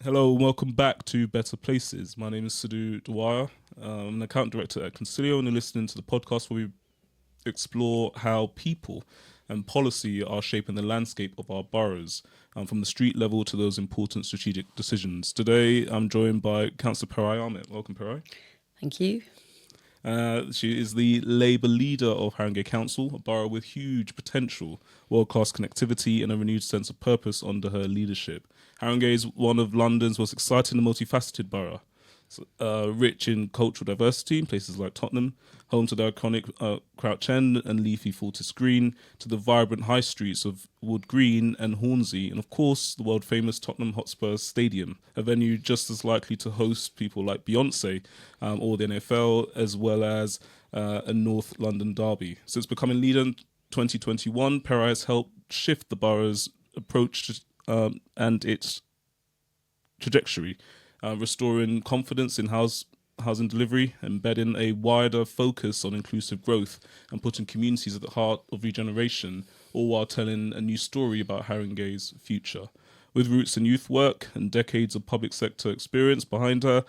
Hello, and welcome back to Better Places. My name is Siddo Dwyer. I'm an account director at Concilio, and you're listening to the podcast where we explore how people and policy are shaping the landscape of our boroughs, from the street level to those important strategic decisions. Today, I'm joined by Cllr Peray Ahmet. Welcome, Peray. Thank you. She is the Labour leader of Haringey Council, a borough with huge potential, world-class connectivity and a renewed sense of purpose under her leadership. Haringey is one of London's most exciting and multifaceted borough, rich in cultural diversity in places like Tottenham, home to the iconic Crouch End and leafy Fortis Green, to the vibrant high streets of Wood Green and Hornsey, and of course the world-famous Tottenham Hotspur Stadium, a venue just as likely to host people like Beyonce or the NFL, as well as a North London derby. Since becoming leader in 2021, Peray has helped shift the borough's approach and its trajectory, restoring confidence in housing delivery, embedding a wider focus on inclusive growth, and putting communities at the heart of regeneration, all while telling a new story about Haringey's future. With roots in youth work and decades of public sector experience behind her,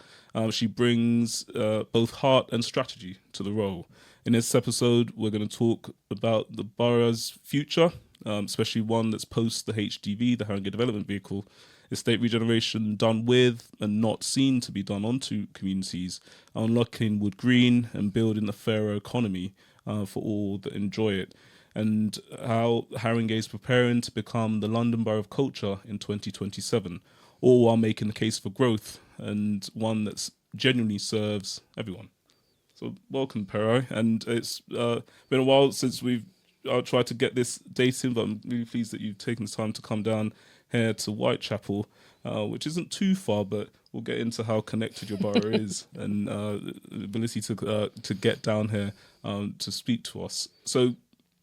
she brings both heart and strategy to the role. In this episode, we're going to talk about the borough's future, especially one that's post the HDV, the Haringey Development Vehicle, estate regeneration done with and not seen to be done onto communities, unlocking Wood Green and building a fairer economy for all that enjoy it, and how Haringey is preparing to become the London Borough of Culture in 2027, all while making the case for growth and one that genuinely serves everyone. So welcome, Peray, and it's been a while since we've tried to get this date in, but I'm really pleased that you've taken the time to come down here to Whitechapel, which isn't too far, but we'll get into how connected your borough is and the ability to get down here to speak to us. So,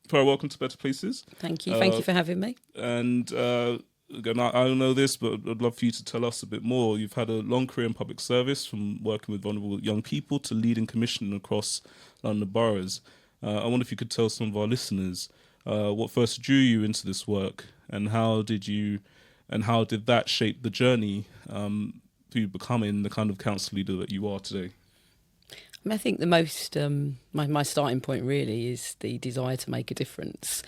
Peray, welcome to Better Places. Thank you. Thank you for having me. And again, I don't know this, but I'd love for you to tell us a bit more. You've had a long career in public service, from working with vulnerable young people to leading commissioning across London boroughs. I wonder if you could tell some of our listeners what first drew you into this work, and how did that shape the journey to becoming the kind of council leader that you are today? I think the most my starting point really is the desire to make a difference,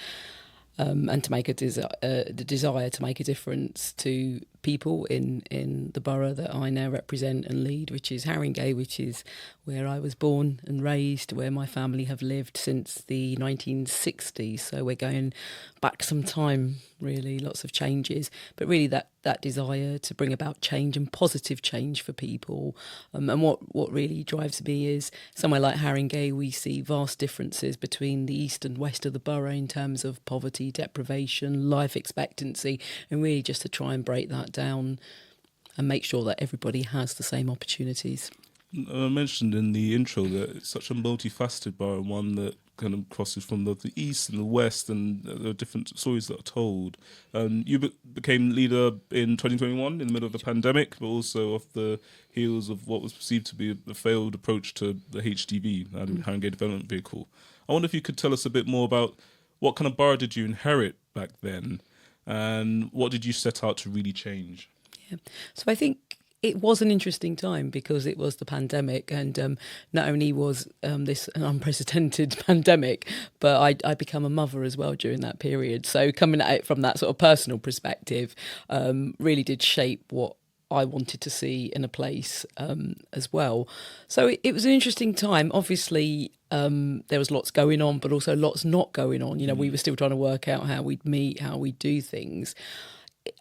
and to make the desire to make a difference to people in the borough that I now represent and lead, which is Haringey, which is where I was born and raised, where my family have lived since the 1960s. So we're going back some time, really, lots of changes, but really that desire to bring about change and positive change for people. And what really drives me is somewhere like Haringey, we see vast differences between the east and west of the borough in terms of poverty, deprivation, life expectancy, and really just to try and break that down and make sure that everybody has the same opportunities. I mentioned in the intro that it's such a multifaceted borough, one that kind of crosses from the east and the west, and there are different stories that are told. You became leader in 2021 in the middle of the pandemic, but also off the heels of what was perceived to be a failed approach to the HDV, Haringey Development Vehicle. I wonder if you could tell us a bit more about what kind of borough did you inherit back then, and what did you set out to really change? Yeah. So I think it was an interesting time because it was the pandemic, and not only was this an unprecedented pandemic, but I become a mother as well during that period. So coming at it from that sort of personal perspective really did shape what I wanted to see in a place as well. So it was an interesting time. Obviously, there was lots going on, but also lots not going on. You know, we were still trying to work out how we'd meet, how we'd do things.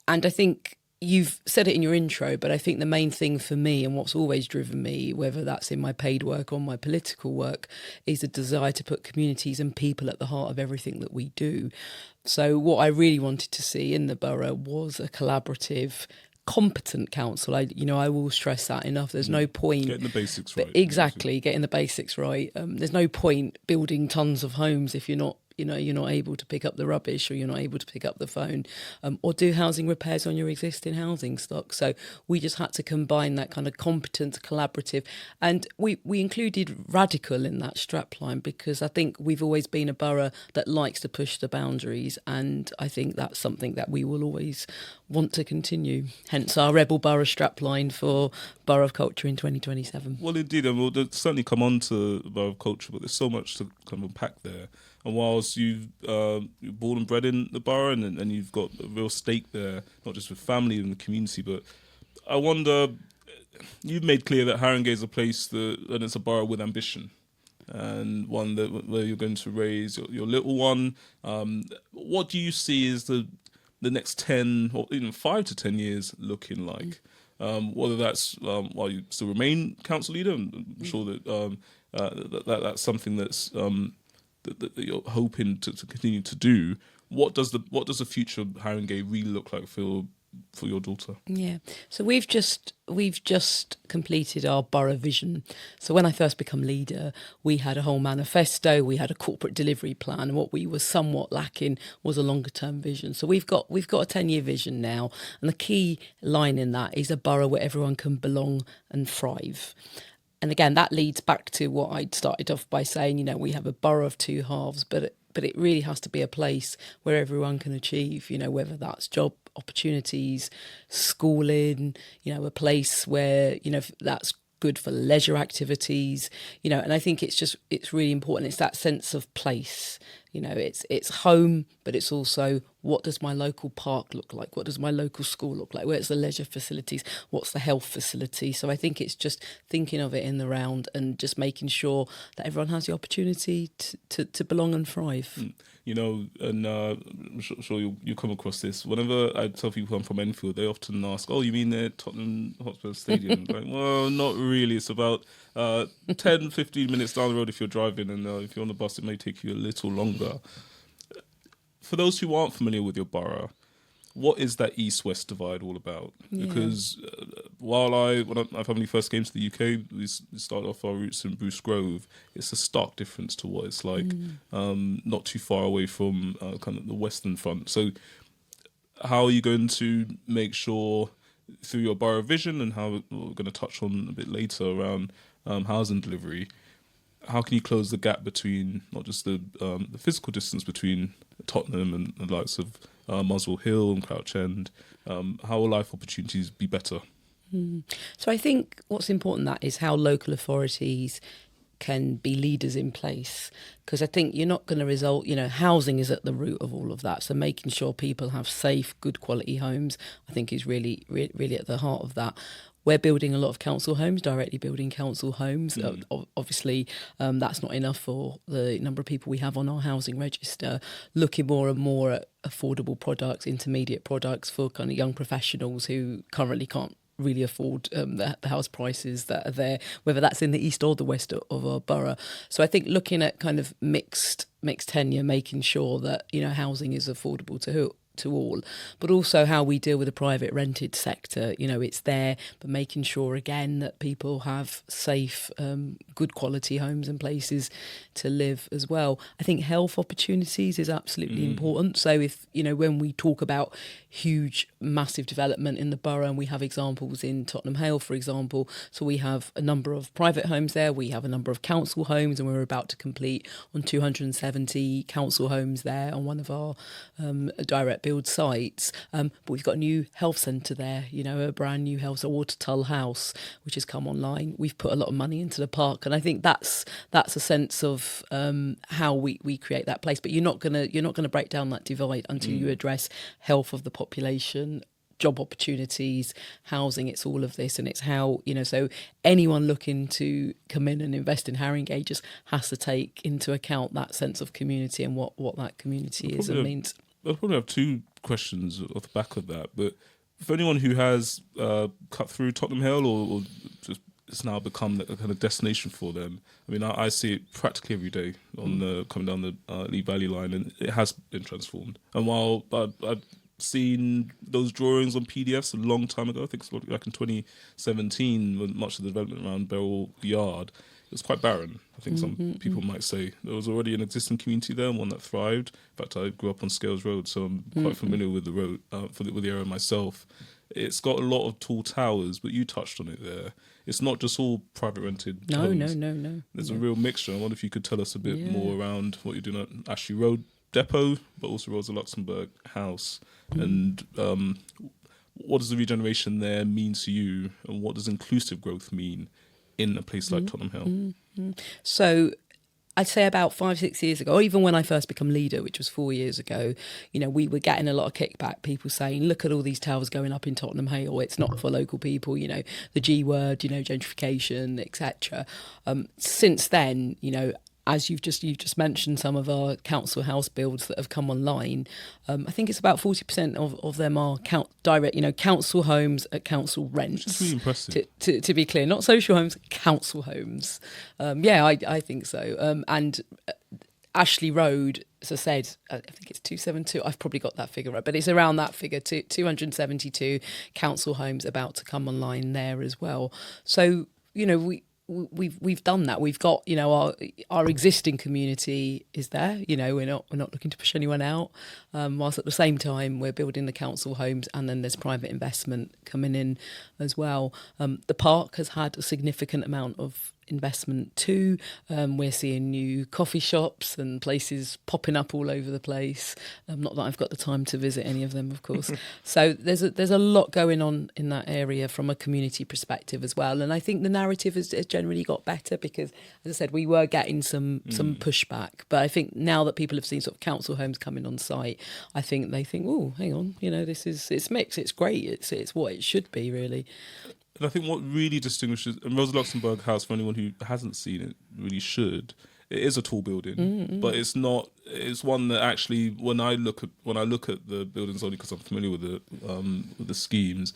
And I think you've said it in your intro, but I think the main thing for me, and what's always driven me, whether that's in my paid work or my political work, is the desire to put communities and people at the heart of everything that we do. So what I really wanted to see in the borough was a collaborative, competent council. I will stress that enough. There's no point Getting the basics right. Exactly, getting the basics right. There's no point building tons of homes if you're not you're not able to pick up the rubbish, or you're not able to pick up the phone, or do housing repairs on your existing housing stock. So we just had to combine that kind of competent, collaborative, and we included radical in that strapline, because I think we've always been a borough that likes to push the boundaries, and I think that's something that we will always want to continue. Hence our Rebel Borough strapline for Borough of Culture in 2027. Well, indeed, and we'll certainly come on to Borough of Culture, but there's so much to kind of unpack there. And whilst you're born and bred in the borough, and you've got a real stake there, not just with family and the community, but I wonder, you've made clear that Haringey is a place and it's a borough with ambition, and one where you're going to raise your little one. What do you see as the next 10 or even 5 to 10 years looking like? Whether that's while you still remain council leader, and I'm sure that that's something that's that you're hoping to continue to do. What does the future of Haringey really look like for your daughter? Yeah, so we've just completed our borough vision. So when I first become leader, we had a whole manifesto, we had a corporate delivery plan, and what we were somewhat lacking was a longer term vision. So we've got a 10-year vision now, and the key line in that is a borough where everyone can belong and thrive. And again, that leads back to what I'd started off by saying, we have a borough of two halves, but it really has to be a place where everyone can achieve, whether that's job opportunities, schooling, a place where, that's good for leisure activities, and I think it's really important. It's that sense of place, it's home, but it's also, what does my local park look like? What does my local school look like? Where's the leisure facilities? What's the health facility? So I think it's just thinking of it in the round and just making sure that everyone has the opportunity to belong and thrive. And I'm sure you'll come across this. Whenever I tell people I'm from Enfield, they often ask, "Oh, you mean Tottenham Hotspur Stadium?" Like, well, not really. It's about 10, 15 minutes down the road if you're driving, and if you're on the bus, it may take you a little longer. For those who aren't familiar with your borough, what is that east-west divide all about? Yeah. Because when my family first came to the UK, we started off our roots in Bruce Grove. It's a stark difference to what it's like, not too far away from kind of the Western Front. So how are you going to make sure, through your borough vision, and how we're going to touch on a bit later around housing delivery, how can you close the gap between not just the physical distance between Tottenham and the likes of Muswell Hill and Crouch End? How will life opportunities be better? So I think what's important that is how local authorities can be leaders in place, because I think you're not going to result, housing is at the root of all of that. So making sure people have safe, good quality homes, I think is really, really at the heart of that. We're building a lot of council homes, directly building council homes. Obviously, that's not enough for the number of people we have on our housing register. Looking more and more at affordable products, intermediate products for kind of young professionals who currently can't really afford the house prices that are there, whether that's in the east or the west of our borough. So I think looking at kind of mixed tenure, making sure that housing is affordable to all, but also how we deal with the private rented sector. It's there, but making sure again that people have safe, good quality homes and places to live as well. I think health opportunities is absolutely important. So if, when we talk about huge, massive development in the borough, and we have examples in Tottenham Hale, for example, so we have a number of private homes there, we have a number of council homes, and we're about to complete on 270 council homes there on one of our direct build sites, but we've got a new health centre there, a brand new health, a Watertull House, which has come online. We've put a lot of money into the park, and I think that's a sense of how we create that place. But you're not gonna break down that divide until you address health of the population, job opportunities, housing. It's all of this, and it's how so anyone looking to come in and invest in Haringey just has to take into account that sense of community and what that community is and means. I'll probably have two questions off the back of that, but for anyone who has cut through Tottenham Hale or just it's now become a kind of destination for them. I mean, I see it practically every day on coming down the Lee Valley line, and it has been transformed. And while I've seen those drawings on PDFs a long time ago, I think it's like in 2017, when much of the development around Beryl Yard, was quite barren. I think some people might say there was already an existing community there, one that thrived. In fact, I grew up on Scales Road, so I'm quite familiar with the road, with the area myself. It's got a lot of tall towers, but you touched on it there. It's not just all private rented homes. No. There's a real mixture. I wonder if you could tell us a bit more around what you're doing at Ashley Road Depot, but also Rosa Luxemburg House, and what does the regeneration there mean to you, and what does inclusive growth mean in a place like Tottenham Hill? So I'd say about 5-6 years ago, or even when I first became leader, which was 4 years ago, we were getting a lot of kickback, people saying, look at all these towers going up in Tottenham Hill, it's not for local people, the G word, gentrification, etc. Since then, as you've just mentioned, some of our council house builds that have come online, I think it's about 40% of them are council homes at council rents. Which is really impressive. To be clear, not social homes, council homes. I think so. And Ashley Road, as I said, I think it's 272. I've probably got that figure right, but it's around that figure. 272 council homes about to come online there as well. So we've done that. We've got our existing community is there. We're not looking to push anyone out. Whilst at the same time we're building the council homes, and then there's private investment coming in as well. The park has had a significant amount of investment too. We're seeing new coffee shops and places popping up all over the place. Not that I've got the time to visit any of them, of course. So there's a lot going on in that area from a community perspective as well. And I think the narrative has generally got better because, as I said, we were getting some pushback. But I think now that people have seen sort of council homes coming on site, I think they think, oh, hang on, it's mixed, it's great, it's what it should be, really. And I think what really distinguishes, and Rosa Luxemburg House, for anyone who hasn't seen it, really should. It is a tall building, but it's not. It's one that actually, when I look at the buildings, only because I'm familiar with the schemes,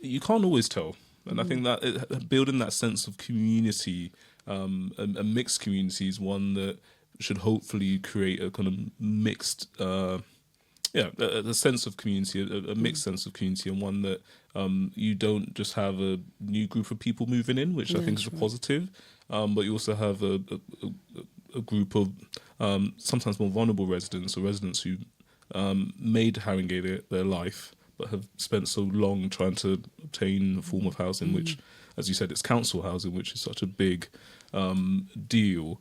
you can't always tell. And I think that building that sense of community, a mixed community, is one that should hopefully create a kind of mixed. A sense of community, a mixed sense of community, and one that you don't just have a new group of people moving in, which I think is a positive, but you also have a group of sometimes more vulnerable residents, or residents who made Haringey their life, but have spent so long trying to obtain a form of housing, which, as you said, it's council housing, which is such a big deal.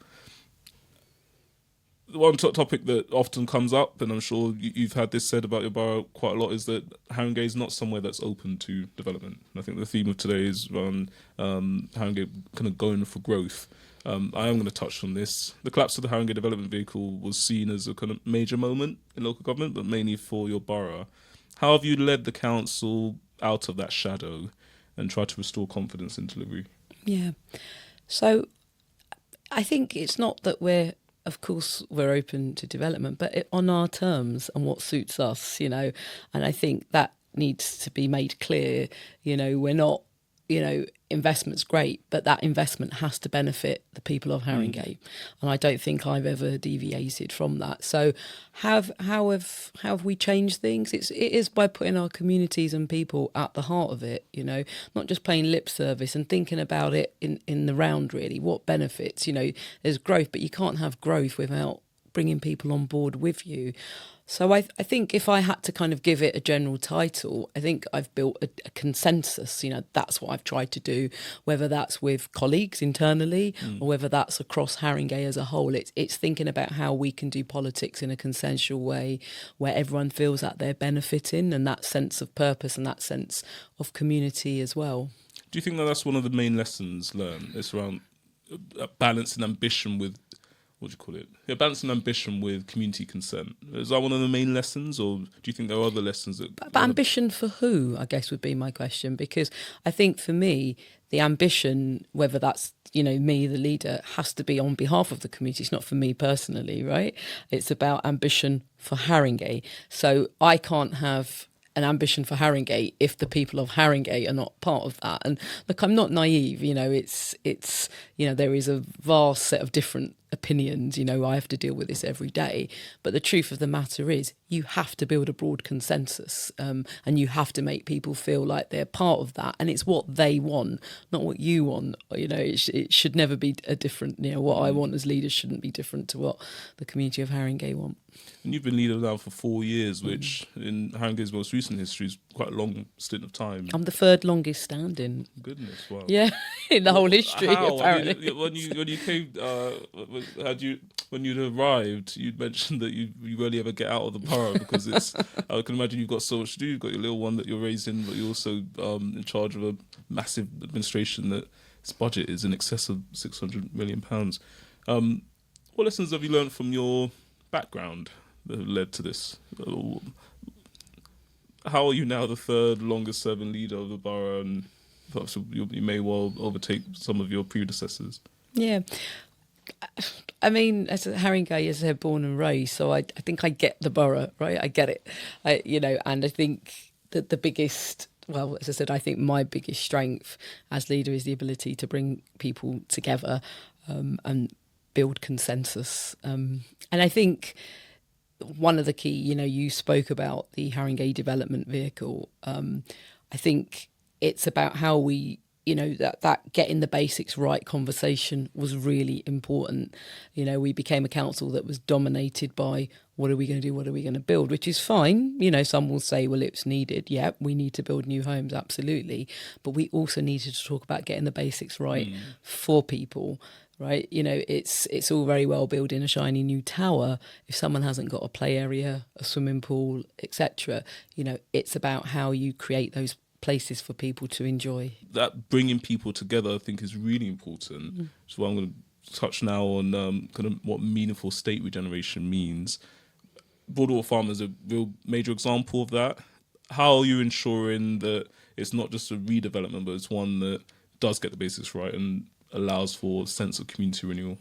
One topic that often comes up, and I'm sure you've had this said about your borough quite a lot, is that Haringey is not somewhere that's open to development. And I think the theme of today is around Haringey kind of going for growth. I am going to touch on this. The collapse of the Haringey development vehicle was seen as a kind of major moment in local government, but mainly for your borough. How have you led the council out of that shadow and tried to restore confidence in delivery? Yeah. So I think it's not that of course, we're open to development, but on our terms and what suits us, and I think that needs to be made clear. We're not, investment's great, but that investment has to benefit the people of Haringey. And I don't think I've ever deviated from that. So how have we changed things? It is by putting our communities and people at the heart of it, not just playing lip service and thinking about it in the round, really. What benefits? There's growth, but you can't have growth without bringing people on board with you. So I think if I had to kind of give it a general title, I think I've built a consensus. That's what I've tried to do, whether that's with colleagues internally or whether that's across Haringey as a whole. It's thinking about how we can do politics in a consensual way where everyone feels that they're benefiting, and that sense of purpose and that sense of community as well. Do you think that that's one of the main lessons learned? It's around balancing ambition with, what do you call it? Yeah, balancing ambition with community consent. Is that one of the main lessons, or do you think there are other lessons that... But ambition for who, I guess, would be my question, because I think for me, the ambition, whether that's, me, the leader, has to be on behalf of the community. It's not for me personally, right? It's about ambition for Haringey. So I can't have an ambition for Haringey if the people of Haringey are not part of that. And look, I'm not naive, it's there is a vast set of different opinions. I have to deal with this every day. But the truth of the matter is, you have to build a broad consensus, and you have to make people feel like they're part of that, and it's what they want, not what you want. It should never be a different. What I want as leaders shouldn't be different to what the community of Haringey want. And you've been leader now for 4 years, which in Haringey's most recent history is quite a long stint of time. I'm the third longest standing. Goodness, wow. Yeah, in the whole history, How? apparently. When you came, when you'd arrived, you'd mentioned that you rarely ever get out of the borough because it's. I can imagine you've got so much to do. You've got your little one that you're raising, but you're also in charge of a massive administration that its budget is in excess of £600 million. What lessons have you learned from your background that have led to this? How are you now the third longest serving leader of the borough, and perhaps you may well overtake some of your predecessors? Yeah. I mean, as a Haringey, as I born and raised, so I think I get the borough, right? I get it, and I think that the biggest, well, as I said, I think my biggest strength as leader is the ability to bring people together and build consensus. And I think one of the key, you spoke about the Haringey development vehicle. I think it's about how we, that getting the basics right conversation was really important. We became a council that was dominated by what are we going to do, what are we going to build, which is fine. Some will say, well, it's needed. Yeah, we need to build new homes, absolutely. But we also needed to talk about getting the basics right for people. Right, it's all very well building a shiny new tower. If someone hasn't got a play area, a swimming pool, etc., it's about how you create those places for people to enjoy. That bringing people together, I think, is really important. So I'm going to touch now on kind of what meaningful state regeneration means. Broadwater Farm is a real major example of that. How are you ensuring that it's not just a redevelopment, but it's one that does get the basics right and allows for a sense of community renewal?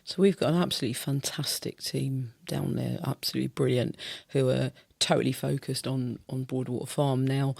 So we've got an absolutely fantastic team down there, absolutely brilliant, who are totally focused on Broadwater Farm now.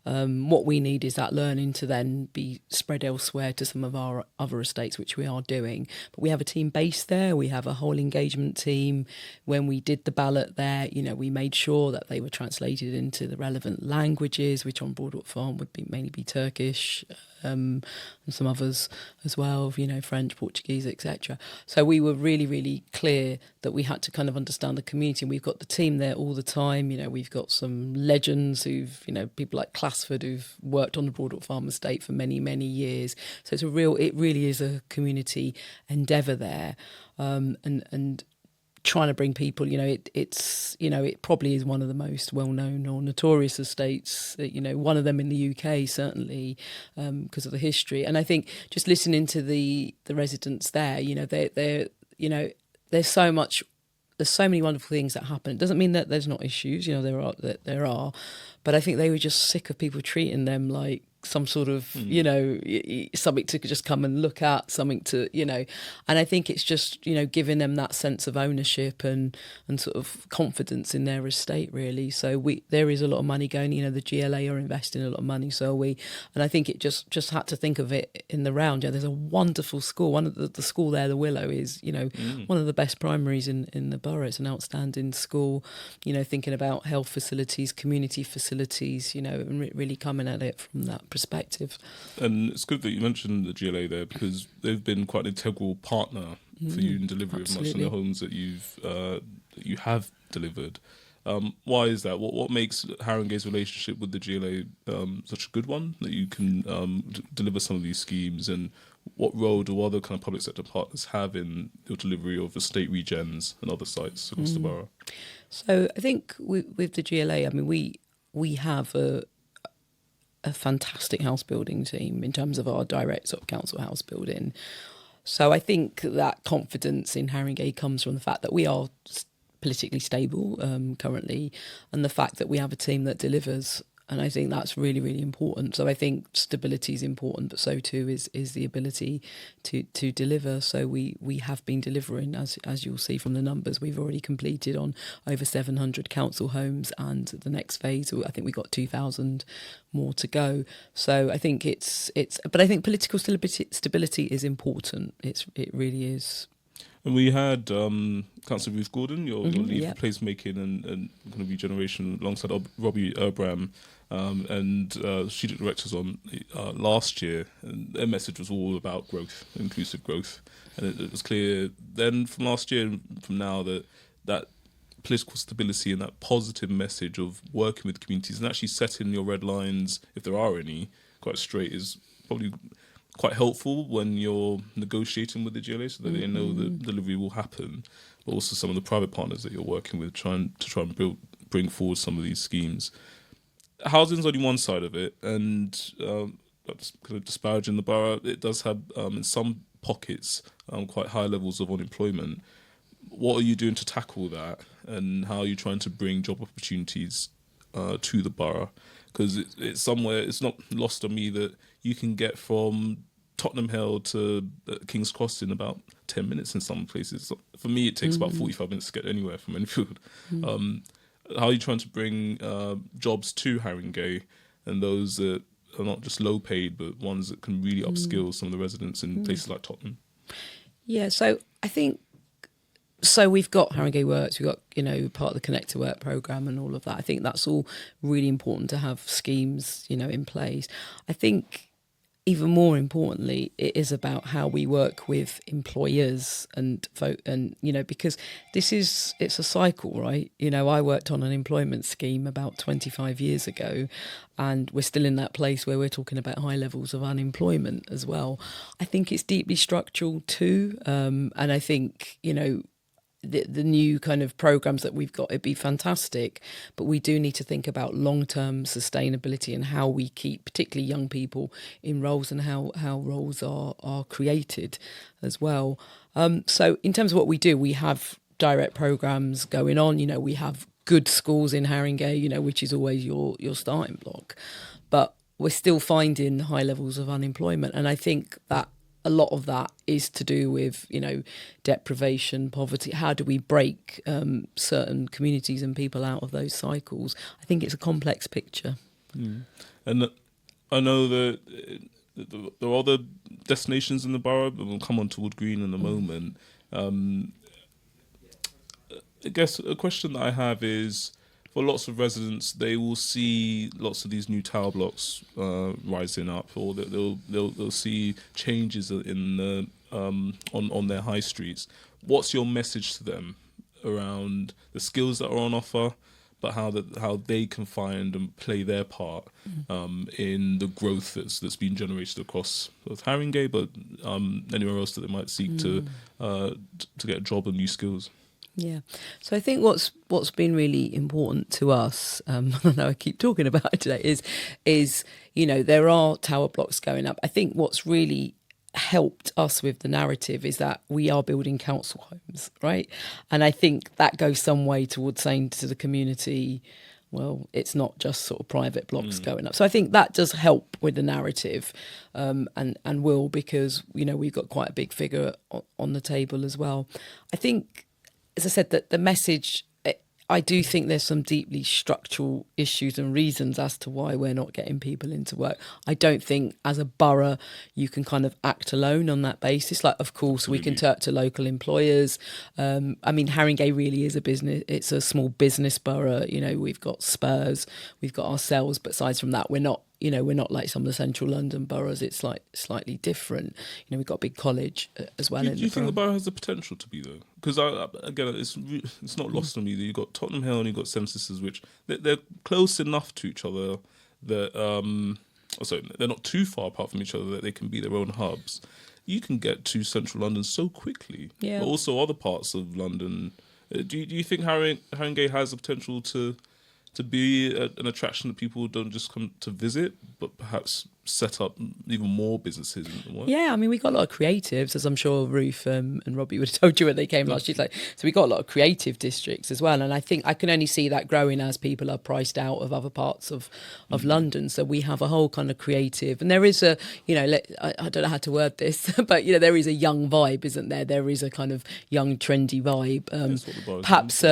What we need is that learning to then be spread elsewhere to some of our other estates, which we are doing. But we have a team based there. We have a whole engagement team. When we did the ballot there, we made sure that they were translated into the relevant languages, which on Broadwater Farm would mainly be Turkish, and some others as well, French, Portuguese, etc. So we were really, really clear that we had to kind of understand the community, and we've got the team there all the time. We've got some legends who've, people like Classford who've worked on the Broadwater Farm estate for many, many years. So it really is a community endeavour there, and trying to bring people, it probably is one of the most well-known or notorious estates, one of them in the UK, certainly, because of the history. And I think just listening to the residents there, there's so many wonderful things that happen. It doesn't mean that there's not issues, there are, but I think they were just sick of people treating them like some sort of, something to just come and look at, something to, and I think it's just, giving them that sense of ownership and sort of confidence in their estate, really. So there is a lot of money going, the GLA are investing a lot of money, so and I think it just had to think of it in the round. There's a wonderful school. One of the school there, the Willow, is, one of the best primaries in the borough. It's an outstanding school, thinking about health facilities, community facilities, and really coming at it from that perspective. And it's good that you mentioned the GLA there, because they've been quite an integral partner for you in delivery of much of the homes that you have delivered. Why is that? What makes Haringey's relationship with the GLA such a good one, that you can deliver some of these schemes, and what role do other kind of public sector partners have in your delivery of estate regens and other sites across the borough? So I think with the GLA, we have a fantastic house building team in terms of our direct sort of council house building. So I think that confidence in Haringey comes from the fact that we are politically stable currently, and the fact that we have a team that delivers. And I think that's really, really important. So I think stability is important, but so too is the ability to deliver. So we have been delivering, as you'll see from the numbers. We've already completed on over 700 council homes, and the next phase, I think we've got 2,000 more to go. So I think but I think political stability is important. It really is. And we had Councillor Ruth Gordon, your lead Yep. for placemaking and kind of regeneration, alongside Robbie Erbram, and strategic directors on last year. And their message was all about growth, inclusive growth. And it was clear then from last year and from now that political stability and that positive message of working with communities and actually setting your red lines, if there are any, quite straight is probably quite helpful when you're negotiating with the GLA, so that they know that delivery will happen. But also some of the private partners that you're working with try and bring forward some of these schemes. Housing's only one side of it, and that's kind of disparaging the borough. It does have in some pockets quite high levels of unemployment. What are you doing to tackle that, and how are you trying to bring job opportunities to the borough? Because it's somewhere, it's not lost on me that you can get from Tottenham Hill to King's Cross in about 10 minutes in some places. So for me, it takes about 45 minutes to get anywhere from Enfield. How are you trying to bring jobs to Haringey, and those that are not just low paid, but ones that can really upskill some of the residents in places like Tottenham? Yeah, so I think, so we've got Haringey Works, we've got, part of the Connect to Work programme and all of that. I think that's all really important to have schemes, in place. I think even more importantly, it is about how we work with employers and because it's a cycle, right? I worked on an employment scheme about 25 years ago, and we're still in that place where we're talking about high levels of unemployment as well. I think it's deeply structural too, and I think, the new kind of programs that we've got, it'd be fantastic, but we do need to think about long-term sustainability and how we keep particularly young people in roles, and how roles are created as well. So in terms of what we do, we have direct programs going on. We have good schools in Haringey, which is always your starting block, but we're still finding high levels of unemployment, and I think that a lot of that is to do with, deprivation, poverty. How do we break certain communities and people out of those cycles? I think it's a complex picture. And I know that there are other destinations in the borough, but we'll come on to Wood Green in a moment. I guess a question that I have is, for lots of residents, they will see lots of these new tower blocks rising up, or they'll see changes in the on their high streets. What's your message to them around the skills that are on offer, but how they can find and play their part in the growth that's been generated across both Haringey, but anywhere else that they might seek to get a job and new skills? Yeah, so I think what's been really important to us, I know I keep talking about it today, is there are tower blocks going up. I think what's really helped us with the narrative is that we are building council homes, right? And I think that goes some way towards saying to the community, well, it's not just sort of private blocks going up. So I think that does help with the narrative, and will, because we've got quite a big figure on the table as well. I think, as I said, that the message, I do think there's some deeply structural issues and reasons as to why we're not getting people into work. I don't think as a borough you can kind of act alone on that basis. Like, of course, we can turn to local employers. Haringey really is a business. It's a small business borough. We've got Spurs, we've got ourselves, but aside from that, we're not like some of the central London boroughs. It's like slightly different. We've got a big college as well. Do you think the borough has the potential to be, though? Because again, it's not lost on me that you've got Tottenham Hill and you've got Seven Sisters, which they're close enough to each other that they're not too far apart from each other that they can be their own hubs. You can get to central London so quickly, but also other parts of London. Do you think Haringey has the potential to be an attraction that people don't just come to visit, but perhaps set up even more businesses? Yeah, we got a lot of creatives, as I'm sure Ruth and Robbie would have told you when they came last year. So we got a lot of creative districts as well, and I think I can only see that growing as people are priced out of other parts of London. So we have a whole kind of creative, and there is a, I don't know how to word this, but there is a young vibe, isn't there? There is a kind of young, trendy vibe. Perhaps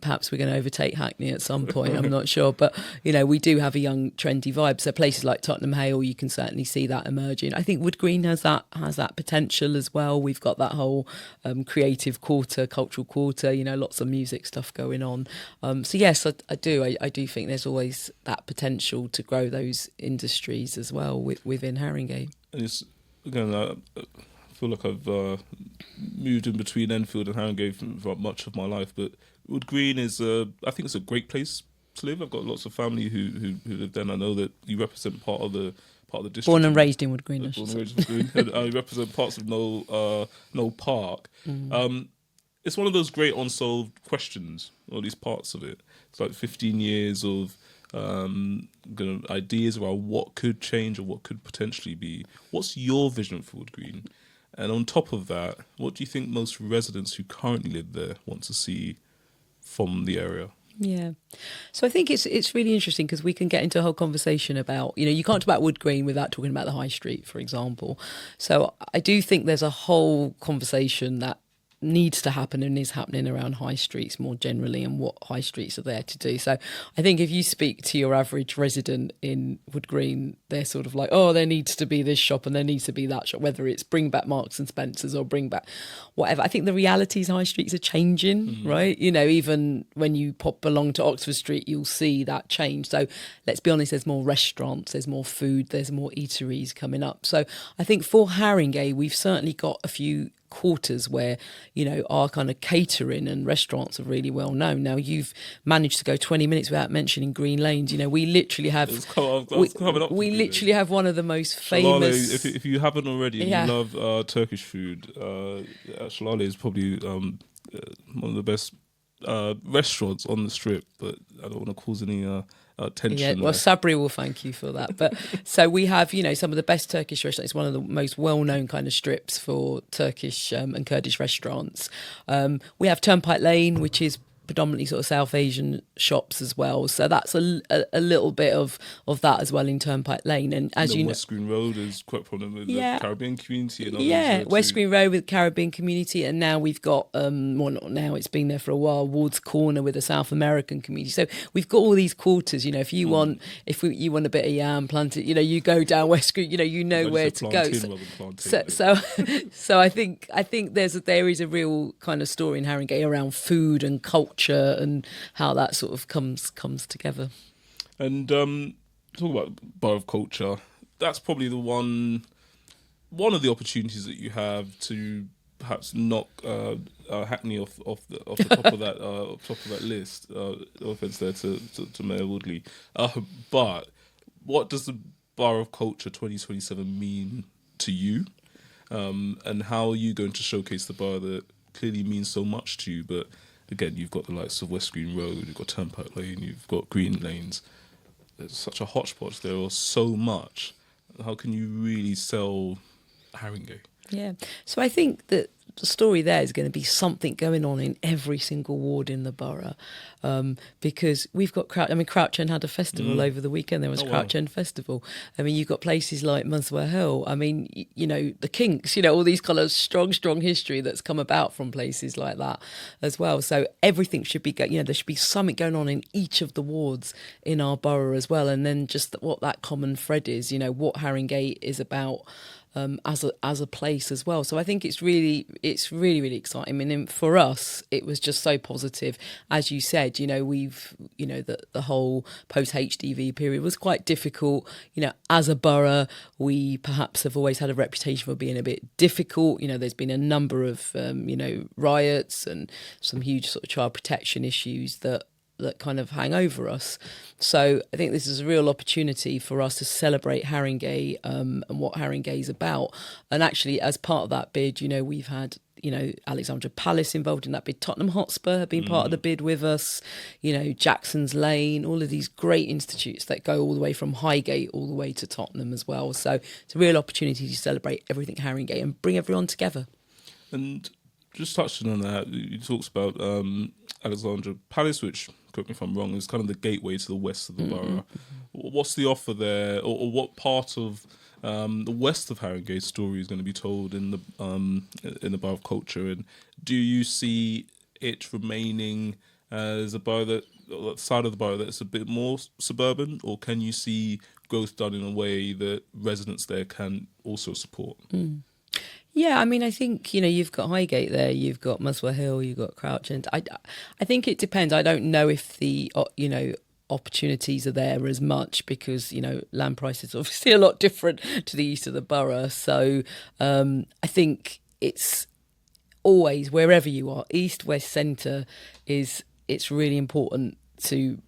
perhaps we're going to overtake Hackney at some point. I'm not sure, but we do have a young, trendy vibe. So places like Tottenham Hale, you can certainly see that emerging. I think Wood Green has that potential as well. We've got that whole creative quarter, cultural quarter, lots of music stuff going on. So yes, I do. I do think there's always that potential to grow those industries as well within Haringey. And it's, again, I feel like I've moved in between Enfield and Haringey for much of my life, but Wood Green is, I think it's a great place to live. I've got lots of family who live there, and I know that you represent part of the district. Born and raised in Wood Green. Born and raised in Wood Green. And I represent parts of Knoll Park. It's one of those great unsolved questions, all these parts of it. It's like 15 years of ideas around what could change or what could potentially be. What's your vision for Wood Green? And on top of that, what do you think most residents who currently live there want to see from the area? Yeah. So I think it's really interesting because we can get into a whole conversation about, you can't talk about Wood Green without talking about the High Street, for example. So I do think there's a whole conversation that needs to happen and is happening around high streets more generally and what high streets are there to do. So I think if you speak to your average resident in Wood Green, they're sort of like, oh, there needs to be this shop and there needs to be that shop, whether it's bring back Marks and Spencer's or bring back whatever. I think the reality is high streets are changing, right? Even when you pop along to Oxford Street, you'll see that change. So let's be honest, there's more restaurants, there's more food, there's more eateries coming up. So I think for Haringey, we've certainly got a few quarters where our kind of catering and restaurants are really well known. Now you've managed to go 20 minutes without mentioning Green Lanes. We literally have literally have one of the most famous. If you haven't already, and you love Turkish food, Cllr is probably one of the best restaurants on the strip. But I don't want to cause any tension. Yeah, well, Sabri will thank you for that. But so we have, some of the best Turkish restaurants. It's one of the most well-known kind of strips for Turkish and Kurdish restaurants. We have Turnpike Lane, which is predominantly sort of South Asian shops as well. So that's a little bit of that as well in Turnpike Lane. And as you know, West Green Road is quite prominent with the Caribbean community. And West Green Road with Caribbean community. And now we've got, well, not now, it's been there for a while, Ward's Corner with the South American community. So we've got all these quarters, if you want, you want a bit of yam planted, you go down West Green, you know where to go. So I think there is a real kind of story in Haringey around food and culture and how that sort of comes together. And talk about Borough of Culture. That's probably the one of the opportunities that you have to perhaps knock Hackney off the top of that list. No offense there to Mayor Woodley, but what does the Borough of Culture 2027 mean to you? And how are you going to showcase the borough that clearly means so much to you, but again, you've got the likes of West Green Road, you've got Turnpike Lane, you've got Green Lanes. There's such a hodgepodge. There are so much. How can you really sell Haringey? Yeah. So I think that the story there is going to be something going on in every single ward in the borough, because we've got Crouch End had a festival over the weekend. There was Crouch End Festival. I mean, you've got places like Muswell Hill. I mean, the Kinks. All these kind of strong history that's come about from places like that as well. So everything should be there should be something going on in each of the wards in our borough as well, and then just what that common thread is. What Haringey is about. As a place as well. So I think it's really exciting. I mean, for us, it was just so positive. As you said, we've, the whole post-HDV period was quite difficult. As a borough, we perhaps have always had a reputation for being a bit difficult. There's been a number of, riots and some huge sort of child protection issues that kind of hang over us. So I think this is a real opportunity for us to celebrate Haringey and what Haringey is about. And actually, as part of that bid, we've had Alexandra Palace involved in that bid. Tottenham Hotspur have been part of the bid with us. Jackson's Lane, all of these great institutes that go all the way from Highgate all the way to Tottenham as well. So it's a real opportunity to celebrate everything Haringey and bring everyone together. And just touching on that, you talked about Alexandra Palace, which, correct me if I'm wrong, is kind of the gateway to the west of the borough. What's the offer there, or what part of the west of Haringey's story is going to be told in the Borough of Culture? And do you see it remaining as a borough that side of the borough that's a bit more suburban, or can you see growth done in a way that residents there can also support? Yeah, I mean, I think, you've got Highgate there, you've got Muswell Hill, you've got Crouch End. I think it depends. I don't know if the, opportunities are there as much because, land prices are obviously a lot different to the east of the borough. So I think it's always, wherever you are, east, west, centre, it's really important to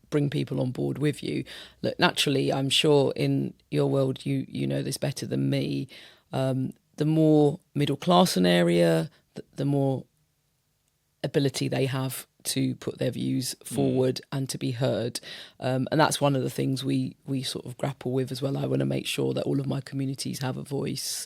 bring people on board with you. Look, naturally, I'm sure in your world, you know this better than me. The more middle class an area, the more ability they have to put their views forward and to be heard. And that's one of the things we sort of grapple with as well. I want to make sure that all of my communities have a voice,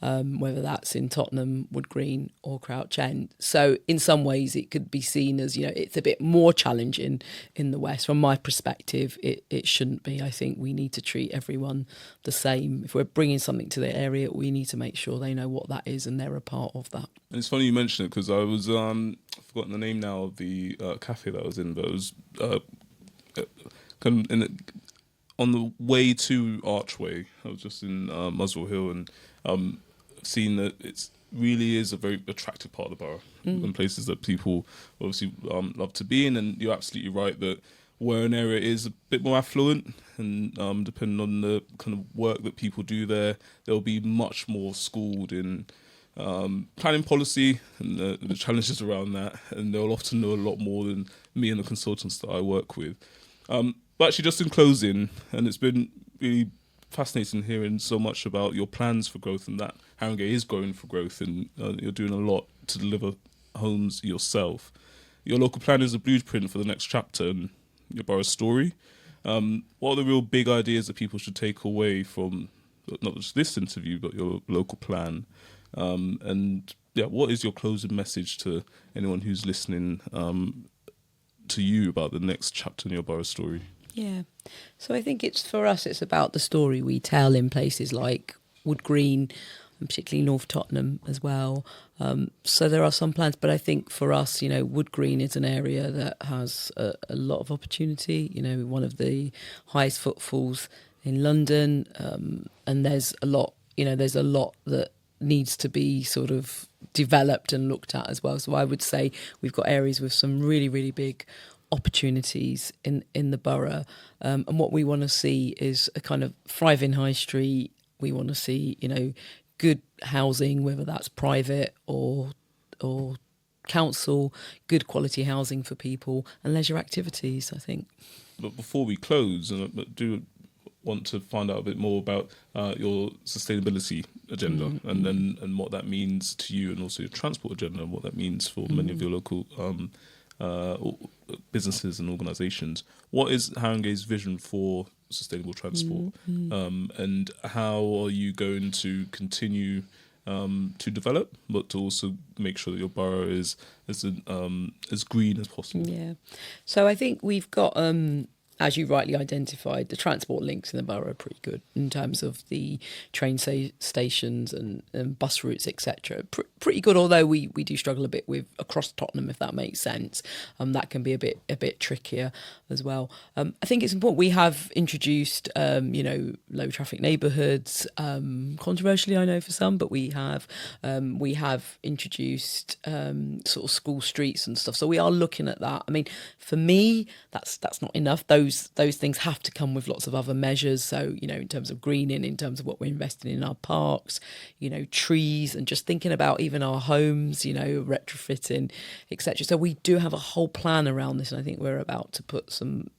whether that's in Tottenham, Wood Green or Crouch End. So in some ways it could be seen as, it's a bit more challenging in the West. From my perspective, it shouldn't be. I think we need to treat everyone the same. If we're bringing something to their area, we need to make sure they know what that is and they're a part of that. And it's funny you mention it because I was, I've forgotten the name now of the cafe that I was in, but it was kind of on the way to Archway. I was just in Muswell Hill and seen that it really is a very attractive part of the borough and places that people obviously love to be in. And you're absolutely right that where an area is a bit more affluent and depending on the kind of work that people do there, they'll be much more schooled in planning policy and the challenges around that, and they'll often know a lot more than me and the consultants that I work with. But actually, just in closing, and it's been really fascinating hearing so much about your plans for growth and that Haringey is growing for growth and you're doing a lot to deliver homes yourself. Your local plan is a blueprint for the next chapter in your borough's story. What are the real big ideas that people should take away from not just this interview, but your local plan? And what is your closing message to anyone who's listening to you about the next chapter in your borough story? Yeah. So I think for us, it's about the story we tell in places like Wood Green, and particularly North Tottenham as well. So there are some plans, but I think for us, Wood Green is an area that has a lot of opportunity, one of the highest footfalls in London. And there's a lot that needs to be sort of developed and looked at as well. So I would say we've got areas with some really, really big opportunities in the borough. And what we want to see is a kind of thriving high street. We want to see, good housing, whether that's private or council, good quality housing for people and leisure activities, I think. But before we close, and I do want to find out a bit more about your sustainability agenda and what that means to you, and also your transport agenda and what that means for many of your local businesses and organisations. What is Haringey's vision for sustainable transport, and how are you going to continue to develop, but to also make sure that your borough is as green as possible? Yeah. So I think we've got, as you rightly identified, the transport links in the borough are pretty good in terms of the train stations and bus routes, etc. Pretty good, although we do struggle a bit with across Tottenham, if that makes sense. That can be a bit trickier as well. I think it's important. We have introduced, low traffic neighbourhoods. Controversially, I know for some, but we have introduced sort of school streets and stuff. So we are looking at that. I mean, for me, that's not enough. Those things have to come with lots of other measures. So, in terms of greening, in terms of what we're investing in our parks, trees, and just thinking about even our homes, retrofitting, etc. So we do have a whole plan around this, and I think we're about to put some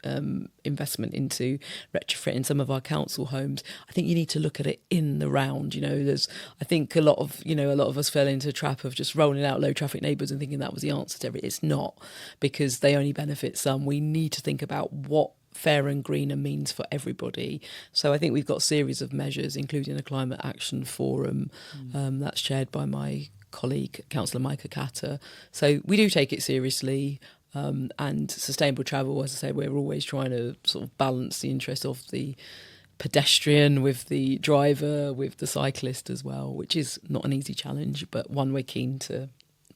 investment into retrofitting some of our council homes. I think you need to look at it in the round. I think a lot of us fell into a trap of just rolling out low traffic neighbourhoods and thinking that was the answer to everything. It's not, because they only benefit some. We need to think about what fair and greener means for everybody. So I think we've got a series of measures, including a climate action forum that's chaired by my colleague, Councillor Micah Catter. So we do take it seriously. And sustainable travel, as I say, we're always trying to sort of balance the interest of the pedestrian with the driver, with the cyclist as well, which is not an easy challenge, but one we're keen to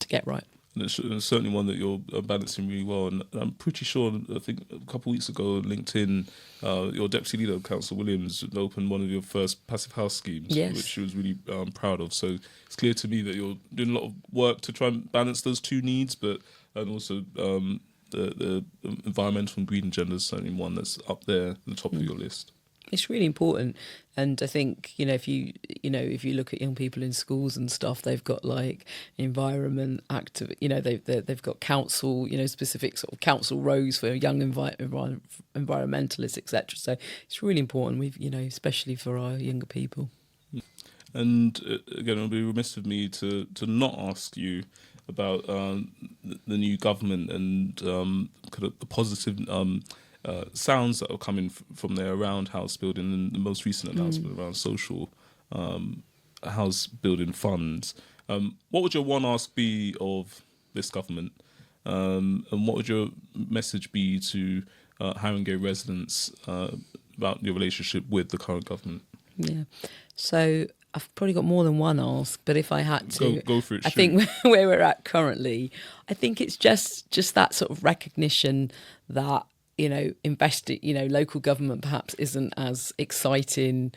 get right. And it's certainly one that you're balancing really well. And I'm pretty sure, I think a couple of weeks ago on LinkedIn, your Deputy Leader of Council Williams opened one of your first passive house schemes, Yes. which she was really proud of. So it's clear to me that you're doing a lot of work to try and balance those two needs, and also the environmental and green agenda is certainly one that's up there at the top of your list. It's really important, and I think if you look at young people in schools and stuff, they've got like environment active. They've got council, specific sort of council rows for young environmentalists, etc. So it's really important. Especially for our younger people. And again, it would be remiss of me to not ask you about the new government and kind of the positive sounds that are coming from there around house building, and the most recent announcement around social house building funds. What would your one ask be of this government, and what would your message be to Haringey residents about your relationship with the current government? Yeah, so I've probably got more than one ask, but if I had to, go for it. I think where we're at currently, I think it's just that sort of recognition that investing, local government perhaps isn't as exciting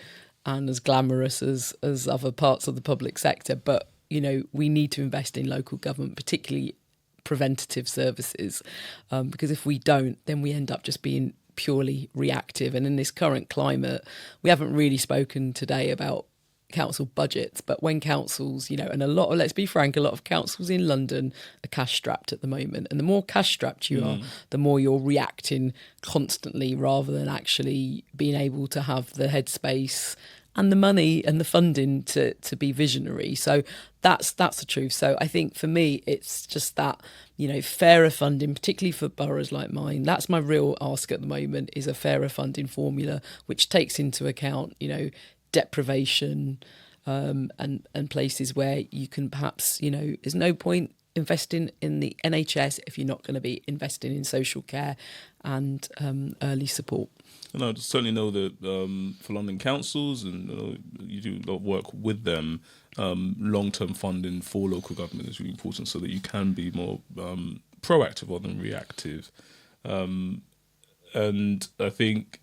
and as glamorous as other parts of the public sector, but we need to invest in local government, particularly preventative services, because if we don't, then we end up just being purely reactive. And in this current climate, we haven't really spoken today about council budgets, but when councils, and let's be frank, a lot of councils in London are cash strapped at the moment, and the more cash strapped you are, the more you're reacting constantly rather than actually being able to have the headspace and the money and the funding to be visionary. So that's the truth. So I think for me, it's just that, fairer funding, particularly for boroughs like mine. That's my real ask at the moment, is a fairer funding formula, which takes into account, deprivation, and places where you can perhaps, there's no point investing in the NHS if you're not going to be investing in social care and early support. And I certainly know that for London councils, and you do a lot of work with them, long-term funding for local government is really important so that you can be more proactive rather than reactive. And I think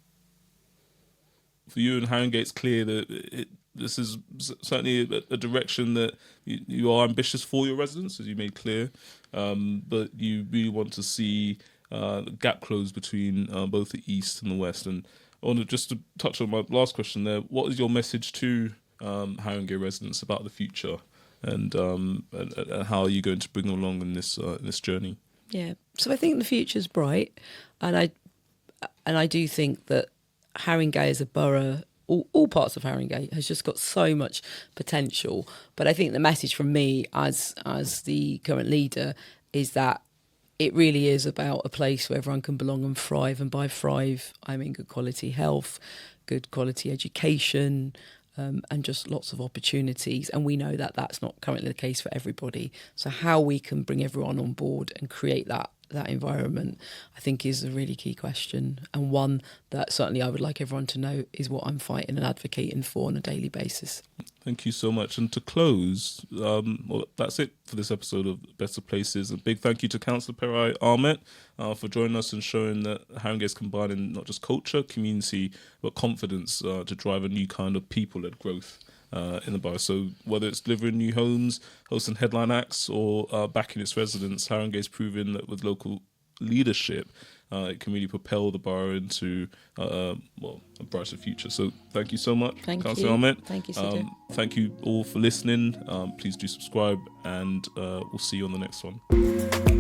for you and Haringey, it's clear that this is certainly a direction that you are ambitious for your residents, as you made clear, but you really want to see the gap close between both the East and the West. And I want to just to touch on my last question there, what is your message to Haringey residents about the future, and how are you going to bring them along in this journey? Yeah, so I think the future's bright, and I do think that Haringey as a borough, all parts of Haringey, has just got so much potential. But I think the message from me as the current leader is that it really is about a place where everyone can belong and thrive. And by thrive, I mean good quality health, good quality education, and just lots of opportunities. And we know that that's not currently the case for everybody. So how we can bring everyone on board and create that environment, I think, is a really key question, and one that certainly I would like everyone to know is what I'm fighting and advocating for on a daily basis. Thank you so much. And to close, well, that's it for this episode of Better Places. A big thank you to Cllr Peray Ahmet for joining us and showing that Haringey is combining not just culture, community, but confidence to drive a new kind of people-led growth in the borough. So whether it's delivering new homes, hosting headline acts, or backing its residents, Haringey's proven that with local leadership, it can really propel the borough into a brighter future. So thank you so much, Councillor Ahmet. Thank you, Siddo. Thank you all for listening. Please do subscribe, and we'll see you on the next one.